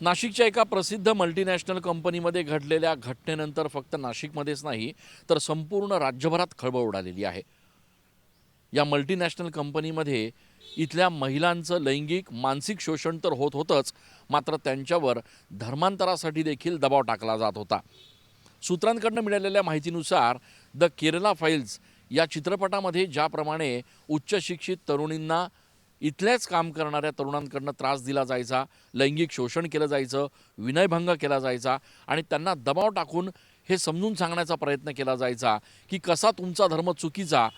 नाशिकच्या एका प्रसिद्ध मल्टीनॅशनल कंपनीमध्ये घडलेल्या घटनेनंतर फक्त नाशिकमध्येच नाही तर संपूर्ण राज्यभरात खळबळ उडालेली आहे। या मल्टीनॅशनल कंपनीमध्ये इथल्या महिलांचं लैंगिक मानसिक शोषण तर होतच, मात्र त्यांच्यावर धर्मांतरासाठी देखील दबाव टाकला जात होता। सूत्रांकडून मिळालेल्या माहितीनुसार द केरला फाइल्स या चित्रपटामध्ये ज्याप्रमाणे उच्च शिक्षित तरुणींना इथलेच काम करणाऱ्या तरुणांकडून त्रास दिला जायचा, लैंगिक शोषण केलं जायचं, विनयभंग केला जायचा आणि त्यांना दबाव टाकून हे समजून सांगण्याचा प्रयत्न केला जायचा की कसा तुमचा धर्म चुकीचा,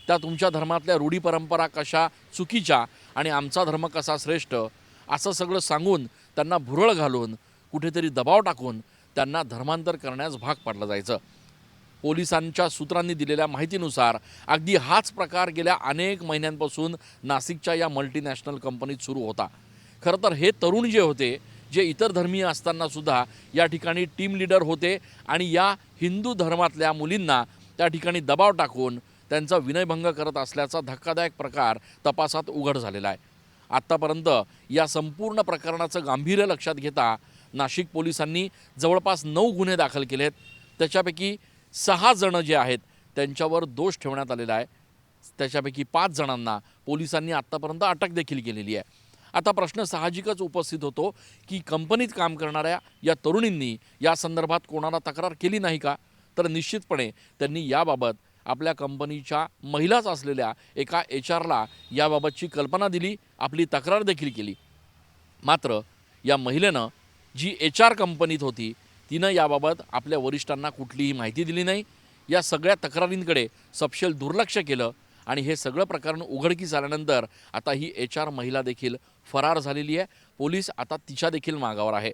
त्या तुमच्या धर्मातल्या रूढी परंपरा कशा चुकीच्या आणि आमचा धर्म कसा श्रेष्ठ, असं सगळं सांगून त्यांना भुरळ घालून कुठेतरी दबाव टाकून त्यांना धर्मांतर करण्यास भाग पाडलं जायचं। पोलिसांच्या सूत्रांनी दिलेल्या माहितीनुसार अगदी हाच प्रकार गेल्या अनेक महिन्यांपासून नाशिकच्या या मल्टीनॅशनल कंपनीत सुरू होता। खरं तर हे तरुण जे होते, जे इतर धर्मीय असताना सुद्धा या ठिकाणी टीम लीडर होते आणि या हिंदू धर्मातल्या मुलींना त्या ठिकाणी दबाव टाकून त्यांचा विनयभंग करत असल्याचा धक्कादायक प्रकार तपासात उघड झालेला आहे। आत्तापर्यंत या संपूर्ण प्रकरणाचं गांभीर्य लक्षात घेता नाशिक पोलिसांनी जवळपास 9 गुन्हे दाखल केलेत। त्याच्यापैकी 6 जण जे आहेत त्यांच्यावर दोष ठेवण्यात आलेला आहे। त्याच्यापैकी 5 जणांना पोलिसांनी आत्तापर्यंत अटक देखील केलेली आहे। आता प्रश्न साहजिकच उपस्थित होतो की कंपनीत काम करणाऱ्या या तरुणींनी या संदर्भात कोणाला तक्रार केली नाही का? तर निश्चितपणे त्यांनी याबाबत आपल्या कंपनीच्या महिलाच असलेल्या एका HR याबाबतची कल्पना दिली, आपली तक्रार देखील केली। मात्र या महिलेनं जी HR कंपनीत होती तिनं याबाबत आपल्या वरिष्ठांना कुठलीही माहिती दिली नाही। या सगळ्या तक्रारींकडे सपशेल दुर्लक्ष केलं आणि हे सगळं प्रकरण उघडकीस आल्यानंतर आता ही HR महिला देखील फरार झालेली आहे। पोलीस आता तिच्या देखील मागावर आहे।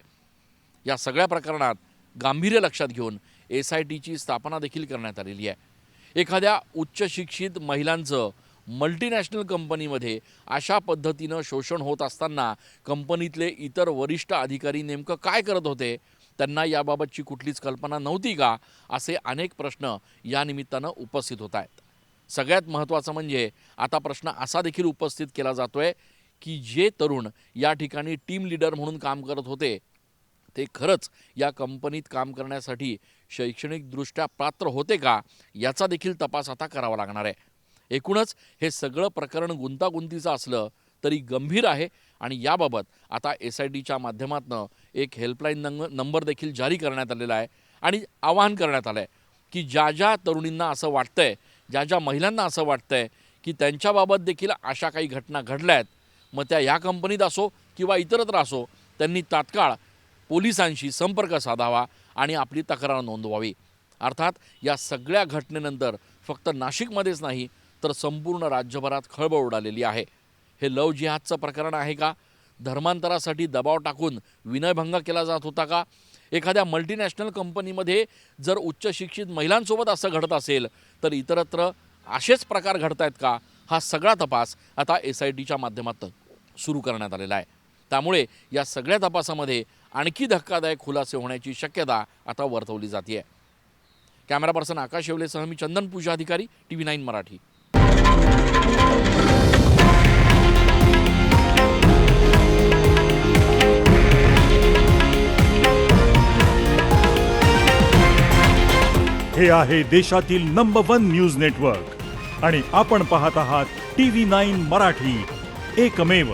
या सगळ्या प्रकरणात गांभीर्य लक्षात घेऊन SITची स्थापना देखील करण्यात आलेली आहे। एखाद्या उच्च शिक्षित महिलांचं मल्टीनॅशनल कंपनीमध्ये अशा पद्धतीनं शोषण होत असताना कंपनीतले इतर वरिष्ठ अधिकारी नेमकं काय करत होते, त्यांना याबाबतची कुठलीच कल्पना नव्हती का, असे अनेक प्रश्न या निमित्तानं उपस्थित होत आहेत। सगळ्यात महत्त्वाचं म्हणजे आता प्रश्न असा देखील उपस्थित केला जातोय की जे तरुण या ठिकाणी टीम लीडर म्हणून काम करत होते ते खरंच या कंपनीत काम करण्यासाठी शैक्षणिकदृष्ट्या पात्र होते का, याचा देखील तपास आता करावा लागणार आहे। एकूणच हे सगळं प्रकरण गुंतागुंतीचं असलं तरी गंभीर आहे आणि याबाबत आता SITच्या माध्यमातून एक हेल्पलाईन नंबर देखील जारी करण्यात आलेला आहे आणि आवाहन करण्यात आलं आहे की ज्या तरुणींना असं वाटतंय, ज्या महिलांना असं वाटतंय की त्यांच्याबाबत देखील अशा काही घटना घडल्या आहेत, मग त्या या कंपनीत असो किंवा इतरत्र असो, त्यांनी तात्काळ पोलिसांशी संपर्क साधावा आणि आपली तक्रार नोंदवावी। अर्थात या सगळ्या घटनेनंतर फक्त नाशिकमध्येच नाही तर संपूर्ण राज्यभरात खळबळ उडालेली आहे। हे लव जिहादचं प्रकरण आहे का? धर्मांतरासाठी दबाव टाकून विनयभंग केला जात होता का? एखाद्या मल्टीनॅशनल कंपनीमध्ये जर उच्च शिक्षित महिलांसोबत असं घडत असेल तर इतरत्र असेच प्रकार घडत आहेत का? हा सगळा तपास आता SITच्या माध्यमातून सुरू करण्यात आलेला आहे। त्यामुळे या सगळ्या तपासामध्ये आणखी धक्कादायक खुलासे होण्याची शक्यता आता वर्तवली जाते। कॅमेरा पर्सन आकाश येवलेसह मी चंदन पूजा अधिकारी, TV9 मराठी। हे आहे देशातील नंबर 1 न्यूज नेटवर्क आणि आपण पाहत आहात TV9 मराठी, एकमेव।